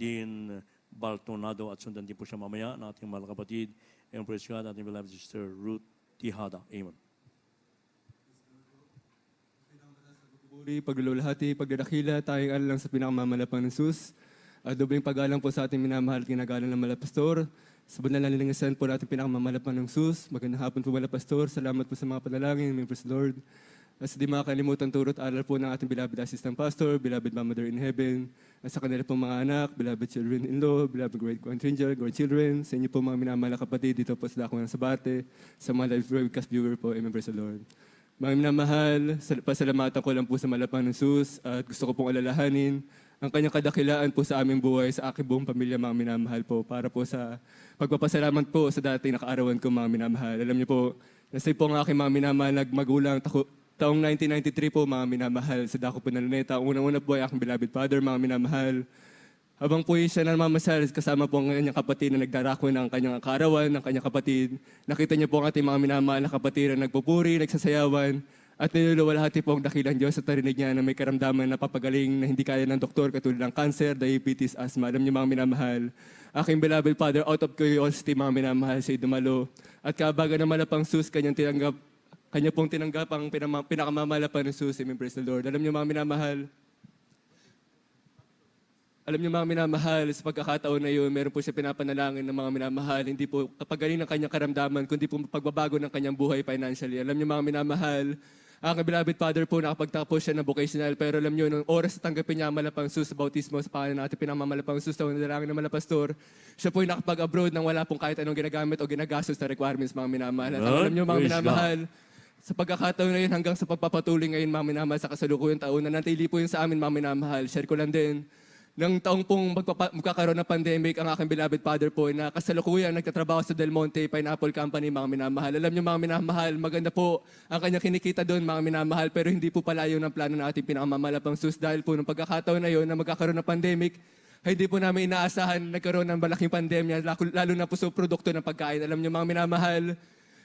Dean Baltonado at sundan din po siya mamaya ng ating mga kapatid and praise God, ating beloved sister Ruth Tihada. Amen. Pagpupuri, paglululhati, pagdadakila, tayong alang sa pinakamamalapang ng sus. At dobling pag-alang po sa ating minamahal kinagalan ng Malapastor. Sa banal na lilingasan po natin pinakamamalapang ng sus. Magandang hapon po Malapastor. Salamat po sa mga panalangin. May praise the Lord. At sa di makakalimutan turot aral po ng ating beloved assistant pastor, beloved Mother in heaven, at sa kanila pong mga anak, beloved children-in-law, beloved grandchildren, sa inyo po mga minamahal na kapatid dito po sa Dakuan ng Sabate, sa mga live broadcast viewer po, amen, praise the Lord. Mga minamahal, pasalamatan ko lang po sa malapang ng sus at gusto ko pong alalahanin ang kanyang kadakilaan po sa aming buhay, sa aking buong pamilya, mga minamahal po, para po sa pagpapasalamat po sa dating nakaarawan ko, mga minamahal. Alam niyo po, nasay po ang aking mga minamahal nagmagulang taong 1993 po, mga minamahal, sa Dako po ng Luneta. Unang-una po ay aking beloved father, mga minamahal. Habang po siya namamasal, kasama po ang kanyang kapatid na nagdarako ng kanyang kaarawan, ng kanyang kapatid. Nakita niyo po ang ating mga minamahal na kapatid na nagpupuri, nagsasayawan, at niluluwalhati po ang dakilang Diyos at narinig niya na may karamdaman na papagaling na hindi kaya ng doktor katulad ng cancer, diabetes, asthma. Alam niyo mga minamahal, aking beloved father, out of curiosity, mga minamahal, siya dumalo. At kabaga na malapang sus, kanya pong tinanggap ang pinakamamalapang ng sus. Amen, praise the Lord. Alam niyo mga minamahal, sa pagkakataon na yun, meron po siya pinapanalangin ng mga minamahal. Hindi po kapagaling ng kanyang karamdaman, kundi po pagbabago ng kanyang buhay financially. Alam niyo mga minamahal, ang beloved father po nakapagtapos siya ng vocational, pero alam niyo, nung oras na tanggapin niya ang malapang sus sa bautismo, sa pangalan natin pinamamalapang sus, sa unang ng malapastor, siya po ay nakapag-abroad nang wala pong kahit anong ginagamit o ginagastos na requirements, mga minamahal. At alam niyo mga minamahal, sa pagkakataon na yun hanggang sa pagpapatuloy ngayon, mga minamahal, sa kasalukuyang taon, na natili po yun sa amin, mga minamahal. Share ko lang din, nang taong pong magkakaroon ng pandemic, ang aking beloved father po na kasalukuyan nagtatrabaho sa Del Monte Pineapple Company, mga minamahal. Alam niyo mga minamahal, maganda po ang kanyang kinikita doon, mga minamahal, pero hindi po pala yun ang plano ng ating pinakamamalapang sus dahil po nung pagkakataon na yun na magkakaroon ng pandemic, hindi po namin inaasahan nagkaroon ng malaking pandemya, lalo na po sa produkto ng pagkain. Alam niyo mga minamahal,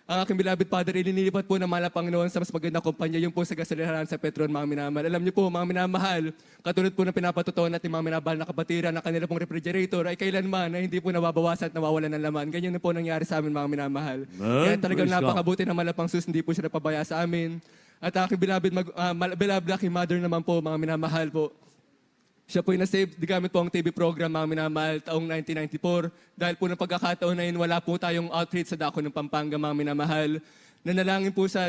ang aking beloved father, ilinilipat po ng malapang noon sa mas magandang kumpanya, yung po sa gasolinahan sa Petron, mga minamahal. Alam niyo po, mga minamahal, katulad po ng pinapatutuan natin mga minamahal na kapatiran na kanila pong refrigerator ay kailanman na hindi po nababawasan at nawawalan ng laman. Ganyan na po nangyari sa amin, mga minamahal. Kaya talagang napakabuti ng malapang sus, hindi po siya napabaya sa amin. At ang aking beloved aking mother naman po, mga minamahal po, siya po ay nasave gamit po ang TV program, mga minamahal, taong 1994. Dahil po ng pagkakataon na yun, wala po tayong outreach sa Dako ng Pampanga, mga minamahal. Nanalangin po sa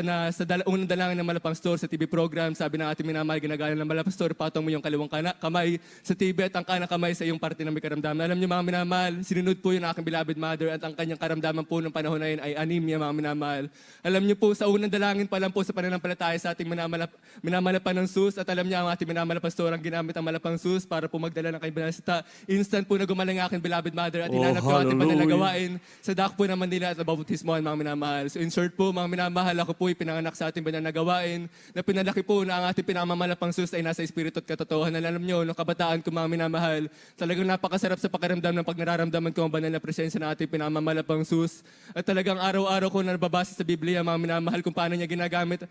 unang dalangin ng Malapang Store sa TV program. Sabi ng ating minamahal, ginagalan ng Malapang Store, patong mo yung kaliwang kamay sa TV at ang kanang kamay sa iyong parte na may karamdaman. Alam niyo mga minamahal, sinunod po yun ang aking beloved mother at ang kanyang karamdaman po ng panahon na yun ay anemia, mga minamahal. Alam niyo po, sa unang dalangin pa lang po sa pananampalataya sa ating minamalapan ng sus at alam niya ang ating minamalapan store ang ginamit ang malapang sus para po magdala ng kanyang banasita. Instant po na gumaling ang aking beloved mother at hinanap ko ating pananagawain sa Dak po ng Manila at nabautismohan, mga minamahal. So in short po, mga minamahal, ako po ay pinanganak sa ating bananagawain na pinalaki po na ang ating pinamamalapang sus ay nasa espiritu at katotohanan. Alam niyo, nung kabataan ko, mga minamahal, talagang napakasarap sa pakiramdam ng pag nararamdaman ko ang banal na presensya ng ating pinamamalapang sus. At talagang araw-araw ko na nababasa sa Biblia, mga minamahal, kung paano niya ginagamit,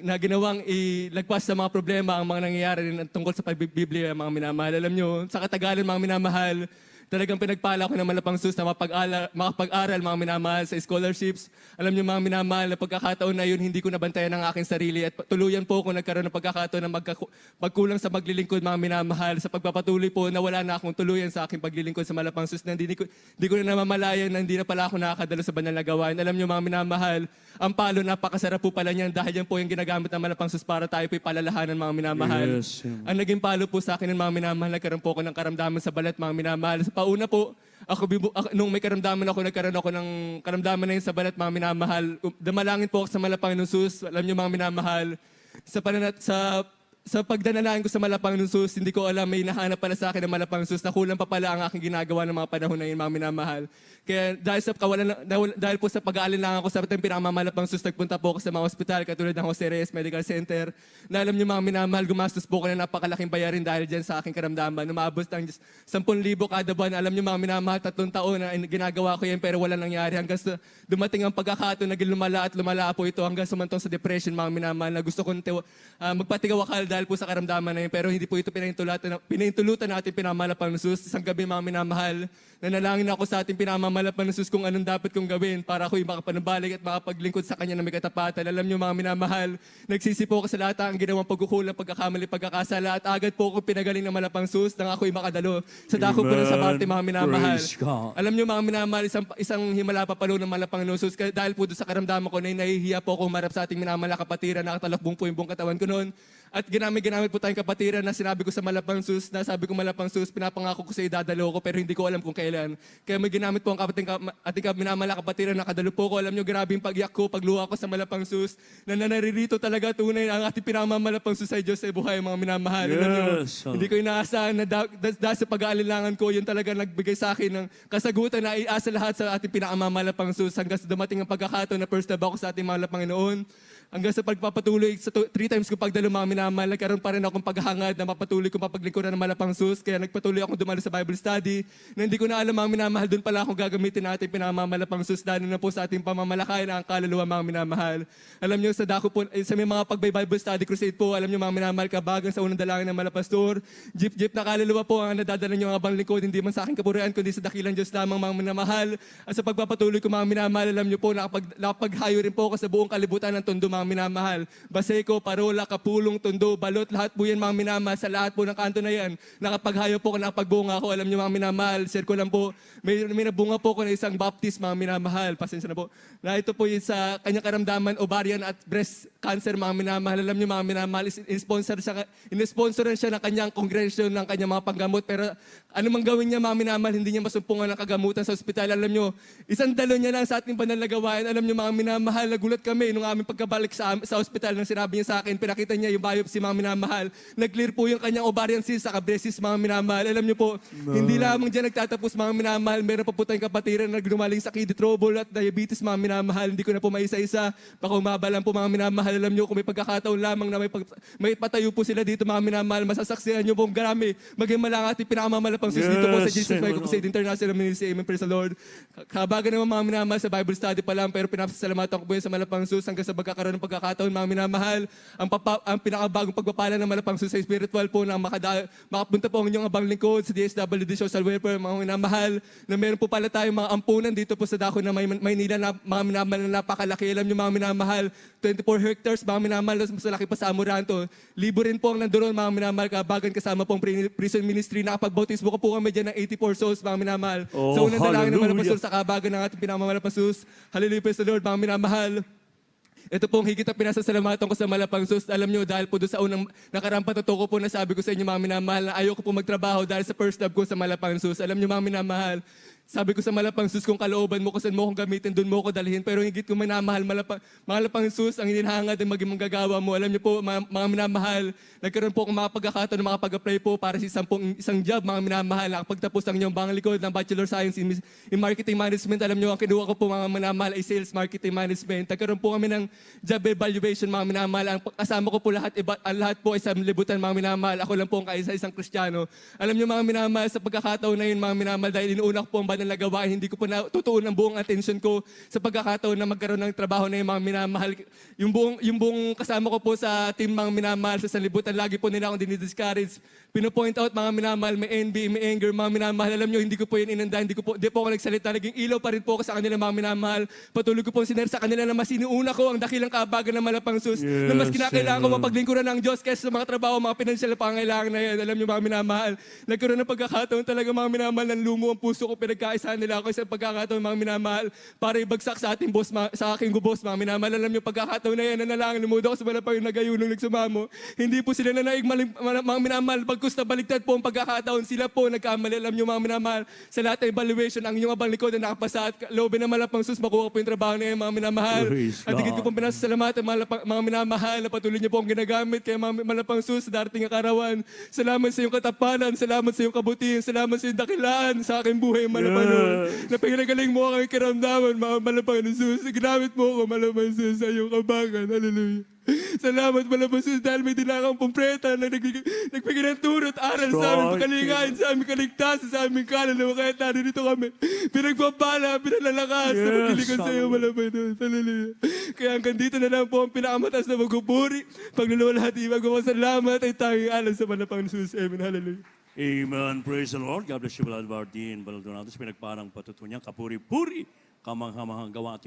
na ginawang ilagpas sa mga problema ang mga nangyayari tungkol sa Biblia, mga minamahal. Alam niyo, sa katagalan, mga minamahal, talagang pinagpala ko ng malapang sus na makapag-aral, mga minamahal, sa scholarships. Alam niyo mga minamahal, na pagkakataon na yun, hindi ko nabantayan ang aking sarili at tuluyan po ako nagkaroon ng pagkakataon na magkulang sa maglilingkod, mga minamahal. Sa pagpapatuloy po, nawala na akong tuluyan sa aking paglilingkod sa malapang sus na hindi ko na namamalayan na hindi na pala ako nakakadalo sa banal na gawain. Alam niyo mga minamahal, ang palo, napakasarap po pala niyan dahil yan po yung ginagamit ng malapang sus para tayo po'y palalahanan, mga minamahal. Yes. Ang naging palo po sa akin ng mga minamahal, nagkaroon po ako ng karamdaman sa balat, mga minamahal. Sa pauna po, nung may karamdaman ako, nagkaroon ako ng karamdaman na yun sa balat, mga minamahal. Damalangin po ako sa malapang ng sus. Alam niyo mga minamahal, sa pagdanalangin ko sa malapang ng sus, hindi ko alam may nahanap pala sa akin ng malapang sus na kulang pa pala ang aking ginagawa ng mga panahon na yun, mga minamahal. Kaya dahil po sa pag-aalinlangan ko sa ating pinakamamalapang sus, nagpunta po ako sa mga ospital katulad ng Jose Reyes Medical Center. Na alam niyo mga minamahal, gumastos po ko na napakalaking bayarin dahil dyan sa aking karamdaman. Umabot ng 10,000 kada buwan. Alam niyo mga minamahal, 3 taon na ginagawa ko yan pero wala nangyari. Hanggang sa dumating ang pagkakataon, naging lumala at lumala po ito hanggang sumantong sa depression, mga minamahal, na gusto kong magpatigawakal dahil po sa karamdaman na yun, pero hindi po ito pinahintulutan natin pinamamalapang ng Sus. Isang gabi mga minamahal, nanalangin ako sa ating pinamamalapang ng Sus kung anong dapat kong gawin para ako'y makapanabalik at makapaglingkod sa Kanya na may katapatan. Alam niyo mga minamahal, nagsisi po ako sa lahat ang ginawang pagkukulang, pagkakamali, pagkakasala at agad po ako pinagaling ng malapang Sus nang ako'y makadalo sa dako po ng Sabarte mga minamahal. Praise God. Alam niyo mga minamahal, isang himala pa palo ng malapang ng Sus dahil po doon sa karamdaman ko na nahihiya po ako marap sa ating minamahal na kapatiran, nakatalakbong po yung buong katawan ko noon. At ginamit po tayong kapatiran na sinabi ko sa malapang Sus, na sabi ko malapang Sus, pinapangako ko sa idadalo ko pero hindi ko alam kung kailan. Kaya may ginamit po ang ating minamahal kapatiran, nakadalo po ko. Alam niyo, grabe yung pag-iyak ko, pagluha ko sa malapang Sus, na naririto talaga tunay ang ating pinamamalapang Sus ay Diyos sa buhay mga minamahal. Alam niyo, Yes. hindi ko inaasahan na dahil sa pag-aalilangan ko, yun talaga nagbigay sa akin ng kasagutan na iasa lahat sa ating pinakamamalapang Sus hanggang sa dumating ang pagkakataon na first love ako sa ating mahal na Panginoon. Hanggang sa pagpapatuloy, sa 3 times ko pagdalo mga minamahal, nagkaroon pa rin akong paghahangad na mapatuloy kong papaglingkuran ng malapang Sus. Kaya nagpatuloy akong dumalo sa Bible study na hindi ko na alam mga minamahal, doon pala akong gagamitin natin pinamamalapang Sus, lalo na po sa ating pamamalakay na ang kaluluwa mga minamahal. Alam niyo, sa dako po, sa may mga Bible study crusade po, alam niyo mga minamahal, kabagan sa unang dalangin ng malapastor, jeep na kaluluwa po ang nadadala niyo ang abang lingkod, hindi man sa aking kapurian, kundi sa dakilang Diyos lamang mga minamahal. At sa pagpapatuloy ko mga minamahal, alam niyo po, nakapaghayo rin po ako sa buong kalibutan ng Tondo mga minamahal. Baseco, Parola, Kapulong, Tondo, Balot, lahat po yan mga minamahal. Sa lahat po ng kanto na yan, nakapaghayo po ko, nakapagbunga ako. Alam niyo mga minamahal, share ko lang po, may nabunga po ko na isang baptist mga minamahal. Pasensya na po. Na ito po yung sa kanyang karamdaman, ovarian at breast cancer mga minamahal. Alam niyo mga minamahal, in-sponsoran siya ng kanyang congregation, ng kanyang mga panggamot. Pero ano mang gawin niya mga minamahal, hindi niya masumpungan ng kagamutan sa ospital. Alam niyo, isang dalo niya lang sa ating banal na gawain. Alam niyo mga minamahal, nagulat kami nung aming pagkabalik sa ospital nang sinabi niya sa akin, pinakita niya yung biopsy mga minamahal. Nag-clear po yung kanyang ovarian cyst sa breast cyst mga minamahal. Alam niyo po, hindi lamang diyan nagtatapos mga minamahal, meron pa po tayong kapatiran na gumaling sa kidney trouble at diabetes mga minamahal. Hindi ko na po maisa-isa, baka umabalan po mga minamahal. Alam niyo, kung may pagkakataon lamang na may patayo po sila dito mga minamahal, masasaksihan niyo po marami. Maging malang ating pinakamamalapang Sus dito po sa Jesus Michael Crusade International Ministry. Amen. Praise the Lord. Kabagan naman mga minamahal sa Bible study pa lang, pero pinapasalamatan ko po yun sa malapang Sus hanggang sa magkakaroon ng pagkakataon mga minamahal. Ang pinakabagong pagpapala ng malapang Sus sa spiritual po na makapunta po ang inyong abang lingkod sa DSWD Social Welfare mga minamahal, na meron po pala tayong mga ampunan dito po sa dako na Maynila na mga minamahal na napakalaki. Alam niyo mga minamahal, 24 hectares mga minamahal, mas malaki pa sa Amoranto. Libo rin po ang nandoon mga minamahal, kabagan kasama pong prison ministry. Nakapag-bautismo ko po kami dyan ng 84 souls mga minamahal. Oh, sa unang dalangin ng hallelujah. malapang Sus sa kabagan ng ating pinamamalapang Sus. Hallelujah, praise the Lord mga minamahal. Ito pong higit na pinasasalamatan ko sa malapang Sus. Alam nyo, dahil po doon sa unang nakaraang patuto ko po na sabi ko sa inyo mga minamahal na ayoko po magtrabaho dahil sa first love ko sa malapang Sus. Alam nyo mga minamahal, sabi ko sa malapang Sus, kung kalooban mo, kung saan mo akong gamitin, doon mo ako dalhin. Pero higit ko minamahal, malapang Sus, ang hinahangad ay maging manggagawa mo. Alam niyo po, mga minamahal, nagkaroon po akong mga pagkakataon na makapag-apply po para sa isang job, mga minamahal. Nakapagtapos ang inyong banglikod ng Bachelor Science in Marketing Management. Alam niyo, ang kinuha ko po mga minamahal ay Sales Marketing Management. Nagkaroon po kami ng job evaluation, mga minamahal. Ang kasama ko po lahat po ay sa libutan, mga minamahal. Ako lang po ang kaisa-isang Kristiyano. Alam niyo mga minamahal, sa pagkakataon na yun, mga minamahal, dahil inuuna ko po ang banal na gawain, hindi ko po natutuon ang buong attention ko sa pagkakataon na magkaroon ng trabaho na yung mga minamahal. Yung buong kasama ko po sa team mga minamahal sa sanlibutan, lagi po nila akong dinidiscourage. Pino-point out mga minamahal, may envy, may anger, mga minamahal. Alam nyo, hindi ko po yun inanda, hindi po ako nagsalita. Naging ilaw pa rin po ako sa kanila mga minamahal. Patuloy ko po sinare sa kanila na mas inuuna ko ang dakilang kabagan ng malapang Sus, na mas kinakailangan ko mapaglingkuran ng Diyos kaysa sa mga trabaho, mga pinansyal na pangailangan na yan. Alam nyo mga minamahal, nagkaroon ng pagkakataon talaga mga minamahal, ng lumo ang puso ko, pinagkaisahan nila ako sa pagkakataon mga minamahal para ibagsak sa ating boss, sa aking boss mga minamahal. Alam nyo pagkakataon na yan, nanalangin, lumudo ako sa malapang yung nagayunong nagsumamo. Hindi po sila nanaig mga minamahal, pagkus na baligtad po ang pagkakataon, sila po nagkamali. Alam nyo mga minamahal, sa lahat ng evaluation, ang inyong abang likod na nakapasa at loobin ng malapang Sus, makuha po yung trabaho na yan mga minamahal. Praise At higit ko God. pong pinasasalamatan mga minamahal na patuloy niyo po ang ginagamit kaya mga malapang Sus sa darating na karawan. Salamat sa iyong katapanan, salamat sa iyong kabutihan, salamat sa iyong dakilaan sa aking buhay malapang na pinagaling mo ang aking karamdaman mga malapang Sus. Ginamit mo ako malapang Sus sa iyong kabagan. Hallelujah. Salamat malabasos dahil may dinakang pumpreta na nagbigay ng turot aral sa aming pagkalingain, sa aming kaligtasan, sa aming kaluluwa. Kaya narito kami. Pinagpapala, pinalalakas sa paglilikod sa iyo, malabasos. Hallelujah. Kaya hanggang dito na lang po ang pinakamataas na magpupuri. Pagluluwalhati, magpapasalamat ay tanging alam sa Panginoong Jesus. Amen. Hallelujah. Amen. Praise the Lord. God bless you, Brother Bardin. Baldonado, sa pinagparang patutunya, kapuri-puri, kamanghamahang gawa.